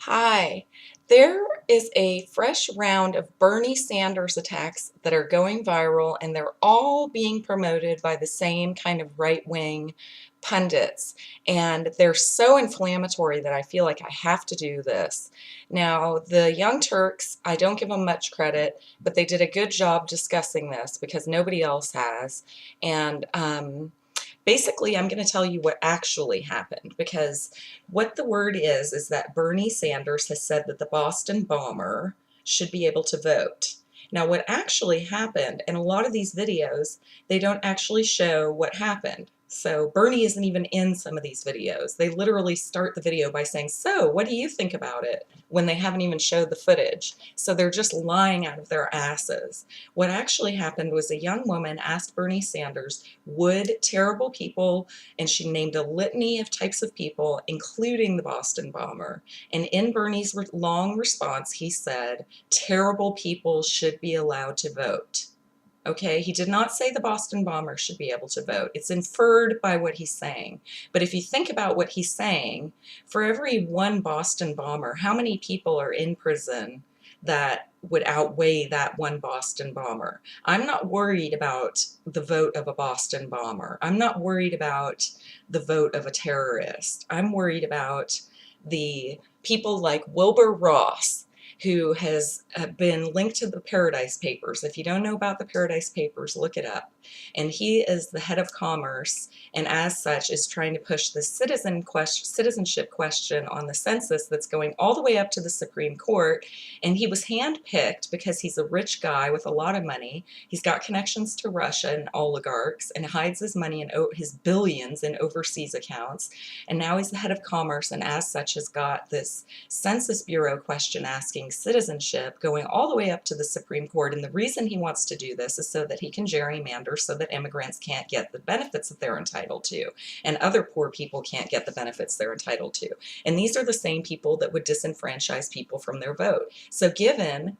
Hi, there is a fresh round of Bernie Sanders attacks that are going viral, and they're all being promoted by the same kind of right-wing pundits. And they're so inflammatory that I feel like I have to do this. Now, the Young Turks, I don't give them much credit, but they did a good job discussing this because nobody else has. And basically, I'm going to tell you what actually happened because what the word is that Bernie Sanders has said that the Boston bomber should be able to vote. Now, what actually happened, in a lot of these videos, they don't actually show what happened. So Bernie isn't even in some of these videos. They literally start the video by saying, "So, what do you think about it?" when they haven't even showed the footage. So they're just lying out of their asses. What actually happened was a young woman asked Bernie Sanders, would terrible people, and she named a litany of types of people, including the Boston bomber. And in Bernie's long response, he said, terrible people should be allowed to vote. Okay, he did not say the Boston bomber should be able to vote. It's inferred by what he's saying. But if you think about what he's saying, for every one Boston bomber, how many people are in prison that would outweigh that one Boston bomber? I'm not worried about the vote of a Boston bomber. I'm not worried about the vote of a terrorist. I'm worried about the people like Wilbur Ross, who has been linked to the Paradise Papers. If you don't know about the Paradise Papers, look it up. And he is the head of commerce, and as such is trying to push the citizenship question on the census that's going all the way up to the Supreme Court. And he was handpicked because he's a rich guy with a lot of money. He's got connections to Russia and oligarchs and hides his money and his billions in overseas accounts. And now he's the head of commerce, and as such has got this Census Bureau question asking citizenship going all the way up to the Supreme Court. And the reason he wants to do this is so that he can gerrymander so that immigrants can't get the benefits that they're entitled to, and other poor people can't get the benefits they're entitled to. And these are the same people that would disenfranchise people from their vote. So given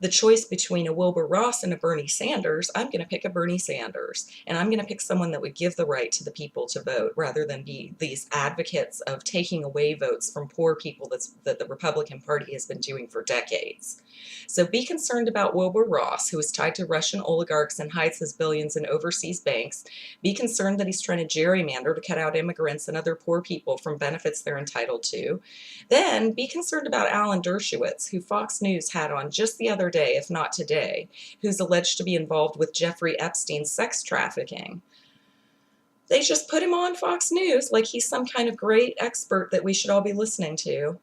the choice between a Wilbur Ross and a Bernie Sanders, I'm going to pick a Bernie Sanders. And I'm going to pick someone that would give the right to the people to vote rather than be these advocates of taking away votes from poor people that the Republican Party has been doing for decades. So be concerned about Wilbur Ross, who is tied to Russian oligarchs and hides his billions in overseas banks. Be concerned that he's trying to gerrymander to cut out immigrants and other poor people from benefits they're entitled to. Then be concerned about Alan Dershowitz, who Fox News had on just the other day, if not today, who's alleged to be involved with Jeffrey Epstein's sex trafficking. They just put him on Fox News like he's some kind of great expert that we should all be listening to.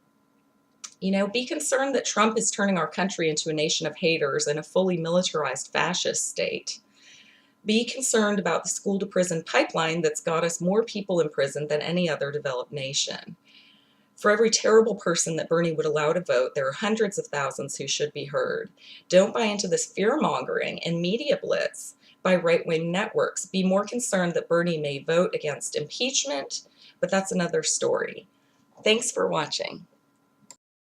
You know, be concerned that Trump is turning our country into a nation of haters and a fully militarized fascist state. Be concerned about the school-to-prison pipeline that's got us more people in prison than any other developed nation. For every terrible person that Bernie would allow to vote, there are hundreds of thousands who should be heard. Don't buy into this fear-mongering and media blitz by right-wing networks. Be more concerned that Bernie may vote against impeachment, but that's another story. Thanks for watching.